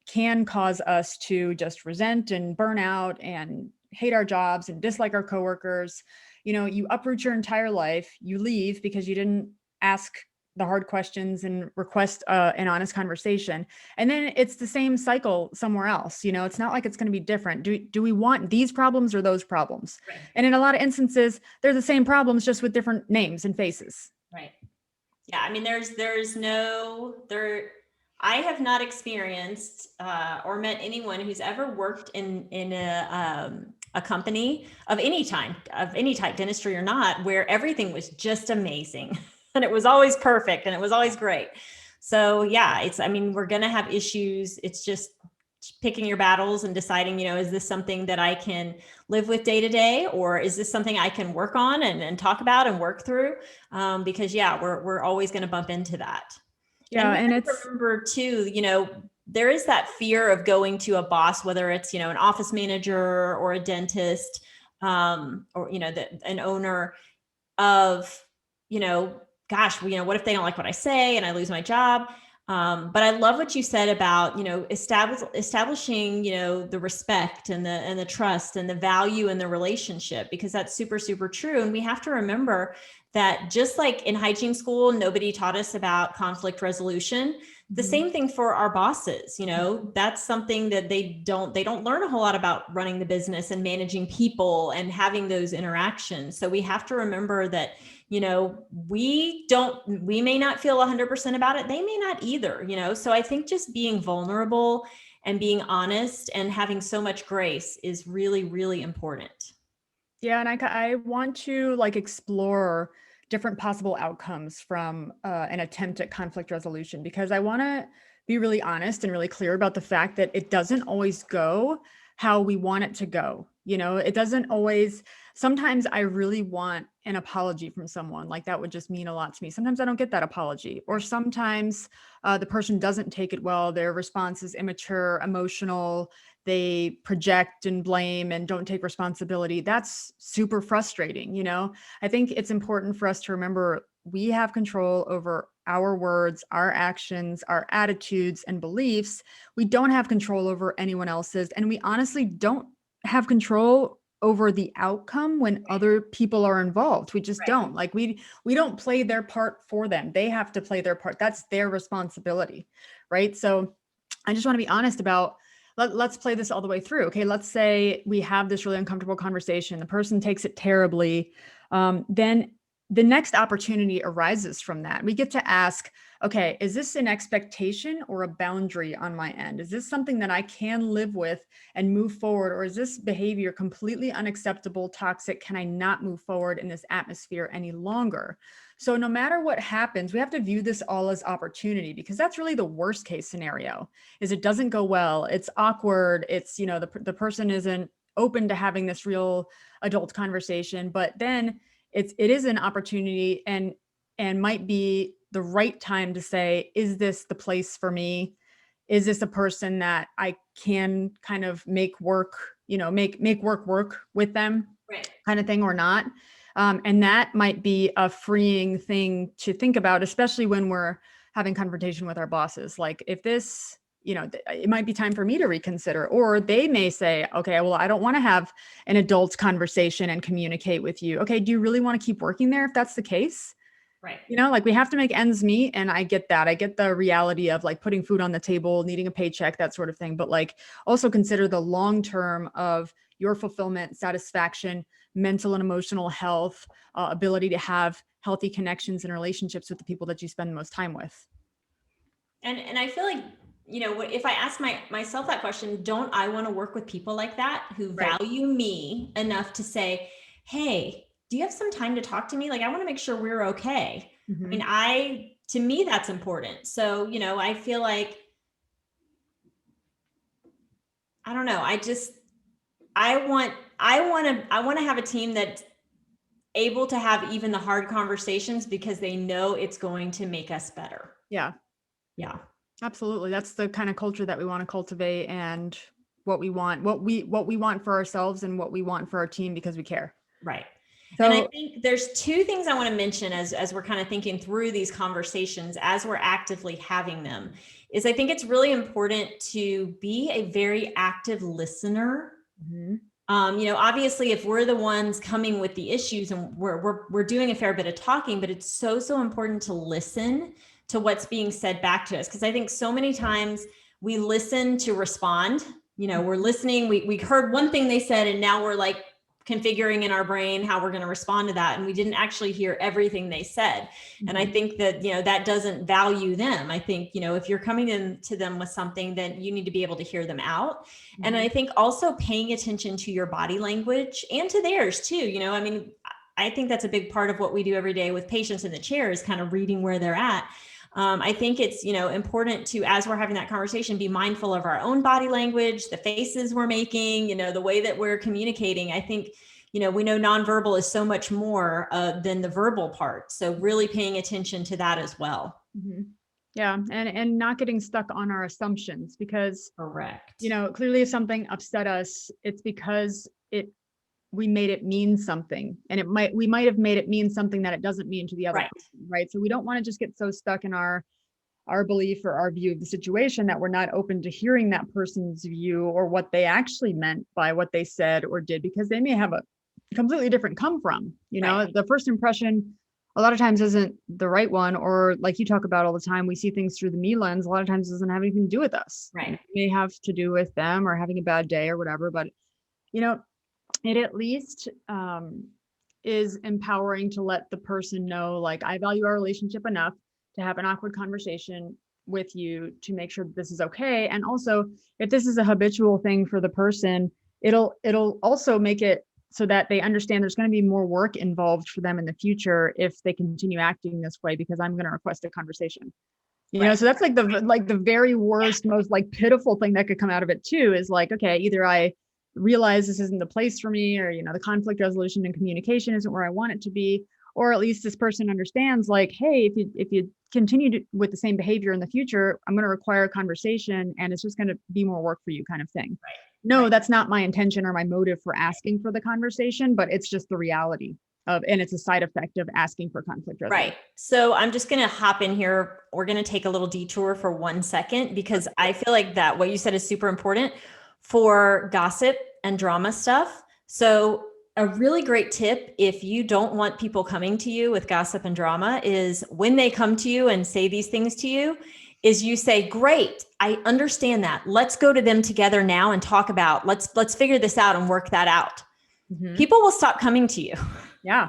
S2: can cause us to just resent and burn out and hate our jobs and dislike our coworkers. You uproot your entire life, you leave because you didn't ask the hard questions and request an honest conversation. And then it's the same cycle somewhere else. It's not like it's going to be different. Do we want these problems or those problems? Right. And in a lot of instances, they're the same problems, just with different names and faces.
S1: Right. Yeah. I mean, I have not experienced or met anyone who's ever worked in a company of any type, dentistry or not, where everything was just amazing and it was always perfect and it was always great. So yeah, we're going to have issues. It's just picking your battles and deciding, is this something that I can live with day to day, or is this something I can work on and talk about and work through? Because yeah, we're always going to bump into that.
S2: Yeah. And it's,
S1: remember too, there is that fear of going to a boss, whether it's, an office manager or a dentist, or, an owner of, gosh, what if they don't like what I say and I lose my job? But I love what you said about, establishing, the respect and the trust and the value in the relationship, because that's super, super true. And we have to remember that just like in hygiene school, nobody taught us about conflict resolution. The same thing for our bosses, that's something that they don't learn a whole lot about running the business and managing people and having those interactions. So we have to remember that, we may not feel 100% about it. They may not either, so I think just being vulnerable and being honest and having so much grace is really, really important.
S2: Yeah. And I want to explore different possible outcomes from an attempt at conflict resolution, because I want to be really honest and really clear about the fact that it doesn't always go how we want it to go. It doesn't always. Sometimes I really want an apology from someone. Like that would just mean a lot to me. Sometimes I don't get that apology, or sometimes the person doesn't take it well. Their response is immature, emotional. They project and blame and don't take responsibility. That's super frustrating. I think it's important for us to remember we have control over our words, our actions, our attitudes and beliefs. We don't have control over anyone else's. And we honestly don't have control over the outcome when other people are involved. We just don't. We don't play their part for them. They have to play their part. That's their responsibility, right? So I just want to be honest about, let's play this all the way through. Okay, let's say we have this really uncomfortable conversation. The person takes it terribly. Then the next opportunity arises from that. We get to ask, okay, is this an expectation or a boundary on my end? Is this something that I can live with and move forward? Or is this behavior completely unacceptable, toxic? Can I not move forward in this atmosphere any longer? So no matter what happens, we have to view this all as opportunity, because that's really the worst case scenario. Is it doesn't go well, it's awkward, it's, the person isn't open to having this real adult conversation, but then it is an opportunity and might be the right time to say, is this the place for me? Is this a person that I can kind of make work, make work with them,
S1: right,
S2: kind of thing, or not? And that might be a freeing thing to think about, especially when we're having confrontation with our bosses. Like if this, it might be time for me to reconsider, or they may say, okay, well, I don't want to have an adult conversation and communicate with you. Okay, do you really want to keep working there if that's the case?
S1: right.
S2: We have to make ends meet. And I get that. I get the reality of putting food on the table, needing a paycheck, that sort of thing. But also consider the long term of your fulfillment, satisfaction, mental and emotional health, ability to have healthy connections and relationships with the people that you spend the most time with.
S1: And I feel like, if I ask myself that question, don't I want to work with people like that who value me enough to say, hey, do you have some time to talk to me? I want to make sure we're okay.
S2: Mm-hmm.
S1: I mean, to me, that's important. So, I feel like, I don't know. I want to have a team that's able to have even the hard conversations because they know it's going to make us better.
S2: Yeah.
S1: Yeah.
S2: Absolutely. That's the kind of culture that we want to cultivate, and what we want for ourselves and what we want for our team, because we care.
S1: Right.
S2: So,
S1: and I think there's two things I want to mention as we're kind of thinking through these conversations, as we're actively having them, is I think it's really important to be a very active listener.
S2: mm-hmm.
S1: Obviously, if we're the ones coming with the issues and we're doing a fair bit of talking, but it's so important to listen to what's being said back to us. Because I think so many times we listen to respond, we're listening, we heard one thing they said, and now we're configuring in our brain how we're going to respond to that. And we didn't actually hear everything they said. Mm-hmm. And I think that, that doesn't value them. I think, if you're coming into them with something, then you need to be able to hear them out. Mm-hmm. And I think also paying attention to your body language and to theirs too. I think that's a big part of what we do every day with patients in the chair, is kind of reading where they're at. I think it's, important to, as we're having that conversation, be mindful of our own body language, the faces we're making, the way that we're communicating. I think, we know nonverbal is so much more than the verbal part. So really paying attention to that as well.
S2: Mm-hmm. Yeah. And not getting stuck on our assumptions because,
S1: Correct.
S2: clearly if something upset us, it's because we made it mean something, and we might have made it mean something that it doesn't mean to the other
S1: Right.
S2: person, right? So we don't want to just get so stuck in our belief or our view of the situation that we're not open to hearing that person's view or what they actually meant by what they said or did, because they may have a completely different come from,
S1: Right.
S2: the first impression a lot of times isn't the right one, or like you talk about all the time, we see things through the me lens. A lot of times it doesn't have anything to do with us.
S1: Right.
S2: It may have to do with them or having a bad day or whatever, but you know it at least is empowering to let the person know, like, I value our relationship enough to have an awkward conversation with you to make sure that this is okay. And also, if this is a habitual thing for the person, it'll also make it so that they understand there's going to be more work involved for them in the future if they continue acting this way, because I'm going to request a conversation.
S1: Right.
S2: So that's like the very worst, most like pitiful thing that could come out of it too, is like, okay, either I realize this isn't the place for me, or the conflict resolution and communication isn't where I want it to be, or at least this person understands, like, hey, if you continue with the same behavior in the future, I'm going to require a conversation, and it's just going to be more work for you, kind of thing. No,
S1: Right.
S2: that's not my intention or my motive for asking for the conversation, but it's just the reality of, and it's a side effect of asking for conflict resolution.
S1: Right. So I'm just going to hop in here. We're going to take a little detour for 1 second because I feel like that what you said is super important for gossip and drama stuff. So a really great tip, if you don't want people coming to you with gossip and drama, is when they come to you and say these things to you, is you say, great, I understand that. Let's go to them together now and talk about, let's figure this out and work that out.
S2: Mhm.
S1: People will stop coming to you.
S2: Yeah.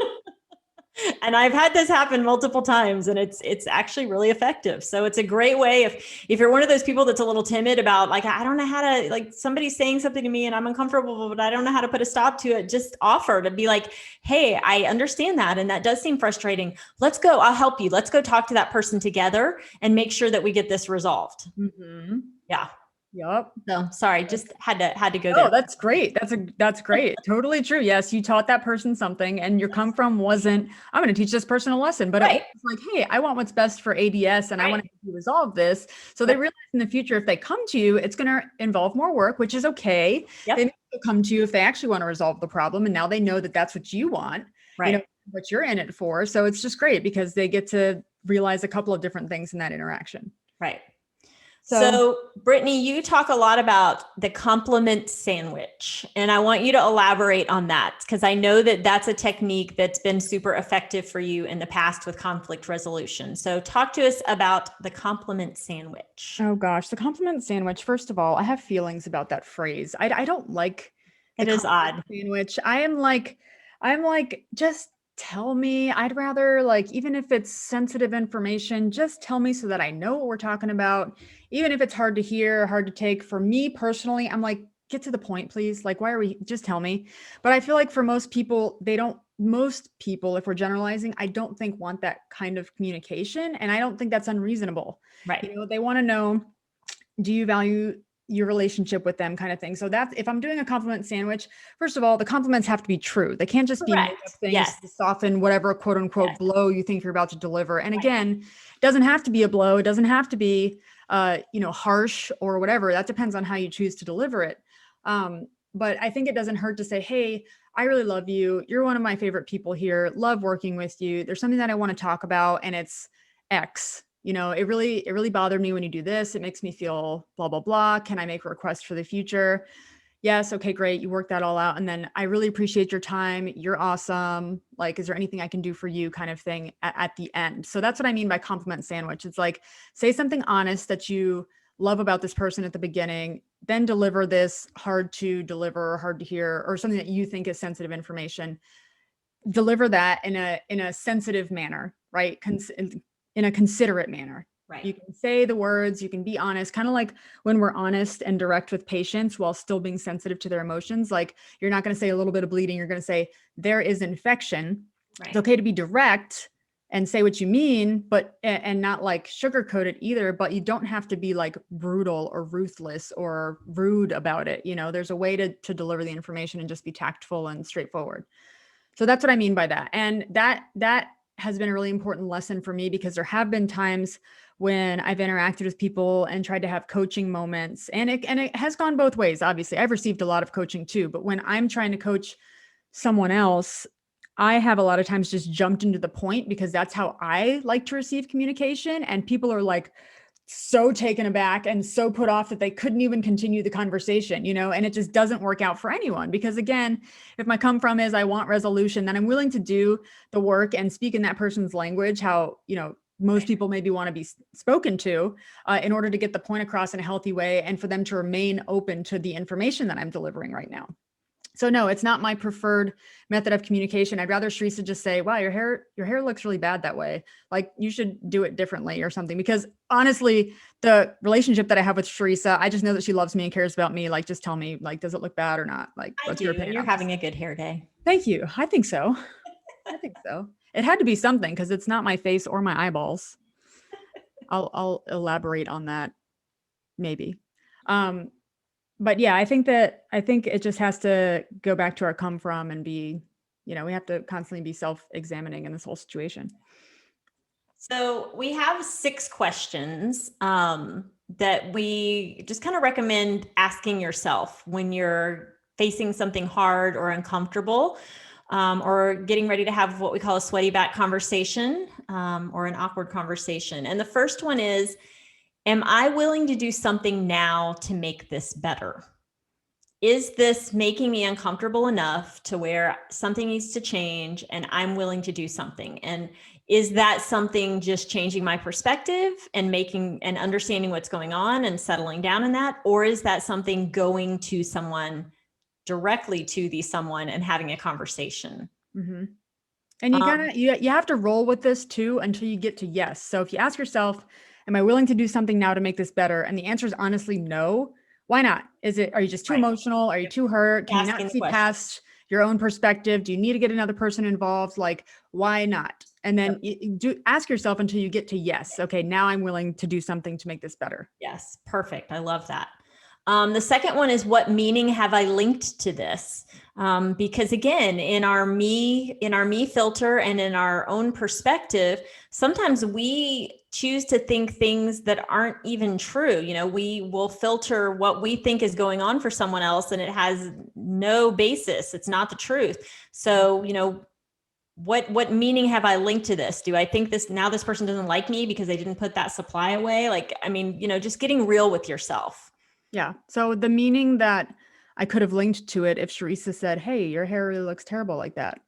S1: And I've had this happen multiple times, and it's actually really effective. So it's a great way if you're one of those people that's a little timid about, like, I don't know how to, like, somebody's saying something to me and I'm uncomfortable, but I don't know how to put a stop to it. Just offer to be like, hey, I understand that. And that does seem frustrating. Let's go. I'll help you. Let's go talk to that person together and make sure that we get this resolved.
S2: Mm-hmm.
S1: Yeah.
S2: Yep.
S1: So sorry, just had to go there.
S2: Oh, that's great. That's great. Totally true. Yes, you taught that person something, and your come from wasn't, I'm going to teach this person a lesson, but it
S1: Right.
S2: was like, hey, I want what's best for ADS, and I want to resolve this. So they realize in the future, if they come to you, it's going to involve more work, which is okay.
S1: Yep.
S2: They may come to you if they actually want to resolve the problem, and now they know that that's what you want,
S1: Right.
S2: what you're in it for. So it's just great because they get to realize a couple of different things in that interaction.
S1: Right.
S2: So,
S1: So, Brittany, you talk a lot about the compliment sandwich, and I want you to elaborate on that because I know that that's a technique that's been super effective for you in the past with conflict resolution. So talk to us about the compliment sandwich.
S2: oh gosh, the compliment sandwich. First of all, I have feelings about that phrase. I don't like the
S1: It is odd.
S2: sandwich. I'm like, just tell me. I'd rather, like, even if it's sensitive information, just tell me so that I know what we're talking about. Even if it's hard to hear, hard to take. For me personally, I'm like, get to the point, please. Like, why are we, just tell me. But I feel like for most people, most people, if we're generalizing, I don't think want that kind of communication. And I don't think that's unreasonable.
S1: Right.
S2: They want to know, do you value your relationship with them, kind of thing. So that's, if I'm doing a compliment sandwich, first of all, the compliments have to be true. They can't just be made up things to soften whatever quote unquote blow you think you're about to deliver. And again, it doesn't have to be a blow. It doesn't have to be, harsh or whatever. That depends on how you choose to deliver it. But I think it doesn't hurt to say, hey, I really love you. You're one of my favorite people here. Love working with you. There's something that I want to talk about, and it's X. It really bothered me when you do this. It makes me feel blah, blah, blah. Can I make a request for the future? Yes. Okay, great. You worked that all out. And then I really appreciate your time. You're awesome. Like, is there anything I can do for you, kind of thing at the end? So that's what I mean by compliment sandwich. It's like, say something honest that you love about this person at the beginning, then deliver this hard to deliver, hard to hear, or something that you think is sensitive information. Deliver that in a sensitive manner, right? In a considerate manner.
S1: Right.
S2: You can say the words, you can be honest, kind of like when we're honest and direct with patients while still being sensitive to their emotions. Like, you're not going to say a little bit of bleeding. You're going to say there is infection.
S1: Right.
S2: It's okay to be direct and say what you mean, but, and not like sugarcoat it either, but you don't have to be like brutal or ruthless or rude about it. There's a way to deliver the information and just be tactful and straightforward. So that's what I mean by that. And that has been a really important lesson for me, because there have been times when I've interacted with people and tried to have coaching moments. And it has gone both ways. Obviously, I've received a lot of coaching too, but when I'm trying to coach someone else, I have a lot of times just jumped into the point because that's how I like to receive communication. And people are like so taken aback and so put off that they couldn't even continue the conversation, and it just doesn't work out for anyone. Because again, if my come from is I want resolution, then I'm willing to do the work and speak in that person's language, how, most people maybe want to be spoken to in order to get the point across in a healthy way and for them to remain open to the information that I'm delivering right now. So no, it's not my preferred method of communication. I'd rather Charissa just say, wow, your hair looks really bad that way. Like you should do it differently or something. Because honestly, the relationship that I have with Charissa, I just know that she loves me and cares about me. Like, just tell me, like, does it look bad or not? Like, what's your opinion?
S1: You're having a good hair day.
S2: Thank you. I think so. I think so. It had to be something because it's not my face or my eyeballs. I'll elaborate on that maybe. But yeah, I think it just has to go back to our come from and be, we have to constantly be self-examining in this whole situation.
S1: So we have 6 questions that we just kind of recommend asking yourself when you're facing something hard or uncomfortable, or getting ready to have what we call a sweaty back conversation, or an awkward conversation. And the first one is, am I willing to do something now to make this better? Is this making me uncomfortable enough to where something needs to change and I'm willing to do something? And is that something just changing my perspective and making and understanding what's going on and settling down in that? Or is that something going to someone directly to someone and having a conversation?
S2: Mm-hmm. And you have to roll with this too until you get to yes. So if you ask yourself, am I willing to do something now to make this better? And the answer is honestly no. Why not? Are you just too emotional? Are you too hurt? Can you not see past your own perspective? Do you need to get another person involved? Like, why not? And then ask yourself until you get to yes. Okay, now I'm willing to do something to make this better.
S1: Yes, perfect. I love that. The second one is, what meaning have I linked to this? Because again, in our me filter and in our own perspective, sometimes we choose to think things that aren't even true. We will filter what we think is going on for someone else and it has no basis. It's not the truth. So, what meaning have I linked to this? Do I think this person doesn't like me because they didn't put that supply away? Like, just getting real with yourself.
S2: Yeah. So the meaning that I could have linked to it if Charissa said, hey, your hair really looks terrible like that,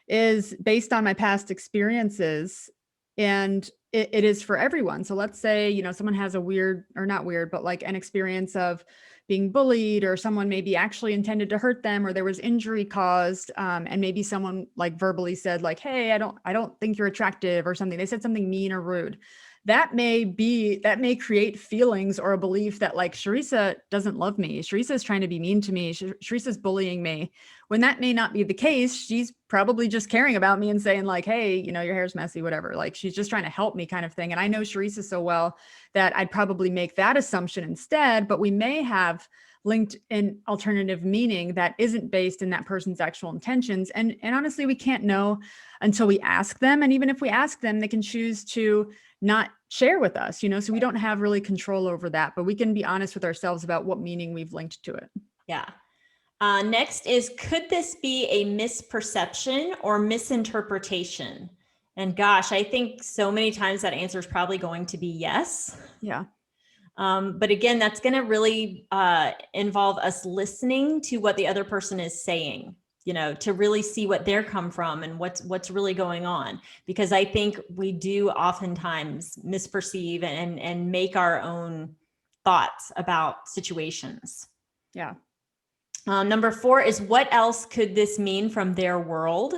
S2: is based on my past experiences. And it is for everyone. So let's say, someone has a weird, or not weird, but like an experience of being bullied, or someone maybe actually intended to hurt them, or there was injury caused. And maybe someone like verbally said like, hey, I don't think you're attractive or something. They said something mean or rude. That may create feelings or a belief that like Charissa doesn't love me. Charissa is trying to be mean to me. Charissa's bullying me. When that may not be the case, she's probably just caring about me and saying like, hey, your hair's messy, whatever. Like she's just trying to help me kind of thing. And I know Charissa so well that I'd probably make that assumption instead, but we may have linked an alternative meaning that isn't based in that person's actual intentions. And honestly, we can't know until we ask them. And even if we ask them, they can choose to not share with us, so we don't have really control over that, but we can be honest with ourselves about what meaning we've linked to it.
S1: Yeah. Next is, could this be a misperception or misinterpretation? And gosh, I think so many times that answer is probably going to be yes.
S2: Yeah.
S1: But again, that's going to really involve us listening to what the other person is saying, to really see what they're come from and what's really going on. Because I think we do oftentimes misperceive and make our own thoughts about situations.
S2: Yeah.
S1: Number 4 is, what else could this mean from their world?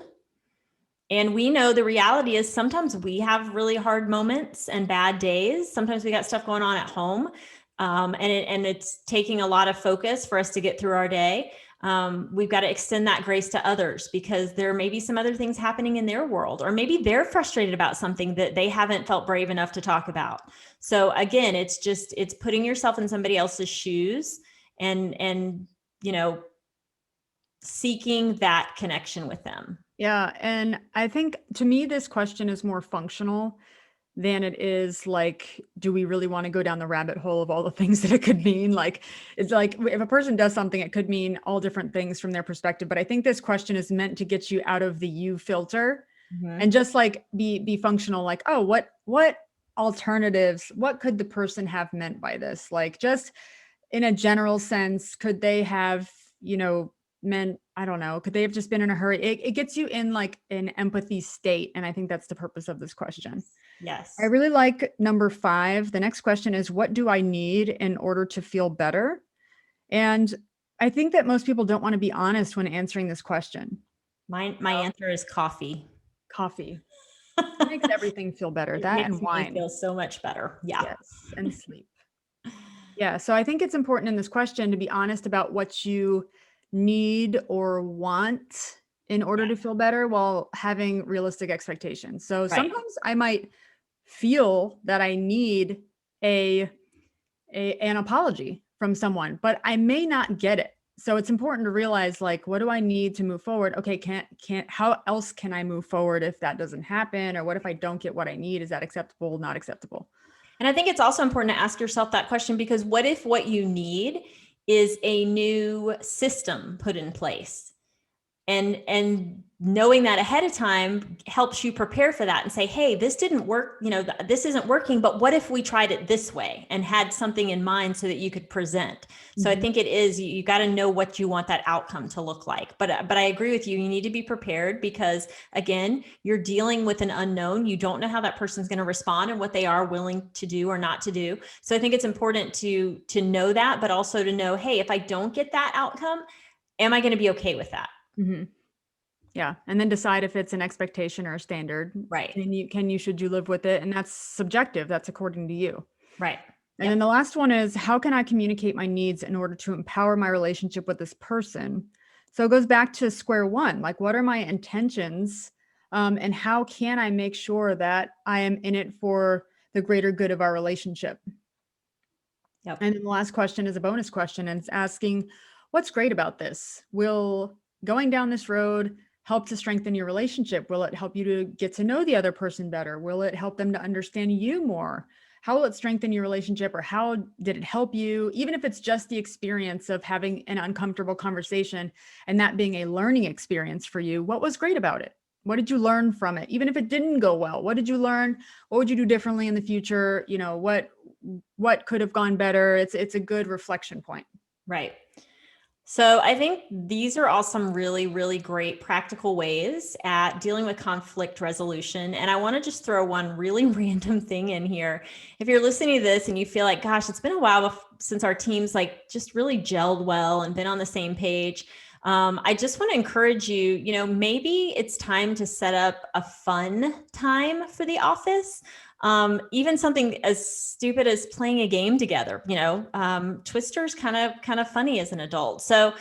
S1: And we know the reality is sometimes we have really hard moments and bad days. Sometimes we got stuff going on at home, and it's taking a lot of focus for us to get through our day. We've got to extend that grace to others because there may be some other things happening in their world, or maybe they're frustrated about something that they haven't felt brave enough to talk about. So again, it's putting yourself in somebody else's shoes and seeking that connection with them.
S2: Yeah. And I think to me, this question is more functional than it is like, do we really want to go down the rabbit hole of all the things that it could mean? Like, it's like if a person does something, it could mean all different things from their perspective. But I think this question is meant to get you out of the you filter and just like be functional. Like, oh, what alternatives, what could the person have meant by this? Like, just in a general sense, could they have, meant, I don't know, could they have just been in a hurry? It gets you in like an empathy state. And I think that's the purpose of this question.
S1: Yes.
S2: I really like number 5. The next question is, what do I need in order to feel better? And I think that most people don't want to be honest when answering this question.
S1: My answer is coffee.
S2: Coffee. It makes everything feel better. That and wine.
S1: Feel so much better. Yeah.
S2: Yes, and sleep. Yeah. So I think it's important in this question to be honest about what you need or want in order to feel better while having realistic expectations. So sometimes I might feel that I need an apology from someone, but I may not get it. So it's important to realize, like, what do I need to move forward? Okay, how else can I move forward if that doesn't happen? Or what if I don't get what I need? Is that acceptable? Not acceptable?
S1: And I think it's also important to ask yourself that question, because what if what you need is a new system put in place? And knowing that ahead of time helps you prepare for that and say, hey, this didn't work, this isn't working, but what if we tried it this way and had something in mind so that you could present? So I think it is, you got to know what you want that outcome to look like. But I agree with you. You need to be prepared because, again, you're dealing with an unknown. You don't know how that person's going to respond and what they are willing to do or not to do. So I think it's important to know that, but also to know, hey, if I don't get that outcome, am I going to be okay with that?
S2: Yeah. And then decide if it's an expectation or a standard.
S1: Right.
S2: Should you live with it? And that's subjective. That's according to you.
S1: Right.
S2: And then the last one is, how can I communicate my needs in order to empower my relationship with this person? So it goes back to square one. Like, what are my intentions? And how can I make sure that I am in it for the greater good of our relationship? Yep. And then the last question is a bonus question, and it's asking, what's great about this? Will going down this road help to strengthen your relationship? Will it help you to get to know the other person better? Will it help them to understand you more? How will it strengthen your relationship, or how did it help you? Even if it's just the experience of having an uncomfortable conversation and that being a learning experience for you, what was great about it? What did you learn from it? Even if it didn't go well, what did you learn? What would you do differently in the future? What could have gone better? It's a good reflection point.
S1: Right. So I think these are all some really, really great practical ways at dealing with conflict resolution. And I want to just throw one really random thing in here. If you're listening to this and you feel like, gosh, it's been a while since our teams like just really gelled well and been on the same page, I just want to encourage you, maybe it's time to set up a fun time for the office. Even something as stupid as playing a game together, Twister's kind of funny as an adult. So,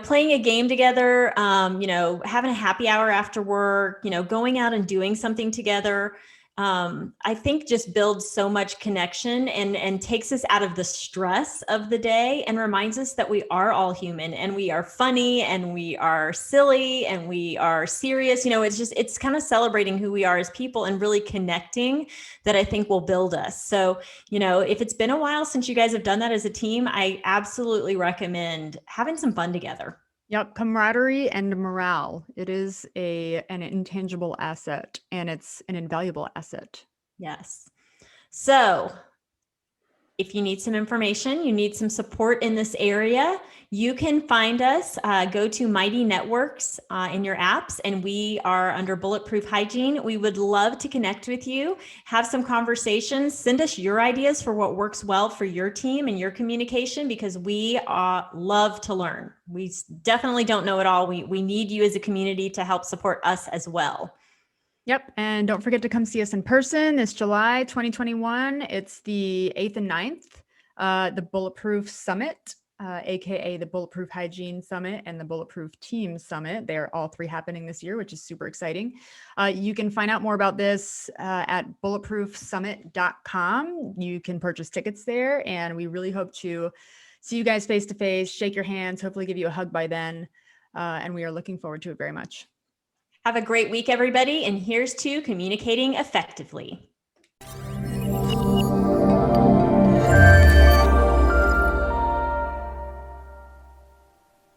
S1: playing a game together, having a happy hour after work, going out and doing something together, I think just builds so much connection and takes us out of the stress of the day and reminds us that we are all human and we are funny and we are silly and we are serious. It's kind of celebrating who we are as people and really connecting that I think will build us. So, if it's been a while since you guys have done that as a team, I absolutely recommend having some fun together.
S2: Yep. Camaraderie and morale. It is an intangible asset, and it's an invaluable asset.
S1: Yes. So if you need some information, you need some support in this area, you can find us, go to Mighty Networks in your apps, and we are under Bulletproof Hygiene. We would love to connect with you, have some conversations, send us your ideas for what works well for your team and your communication, because we love to learn. We definitely don't know it all. We need you as a community to help support us as well.
S2: Yep. And don't forget to come see us in person this July 2021. It's the 8th and 9th, the Bulletproof Summit, AKA the Bulletproof Hygiene Summit and the Bulletproof Team Summit. They're all three happening this year, which is super exciting. You can find out more about this at bulletproofsummit.com. You can purchase tickets there, and we really hope to see you guys face to face, shake your hands, hopefully give you a hug by then. And we are looking forward to it very much.
S1: Have a great week, everybody. And here's to communicating effectively.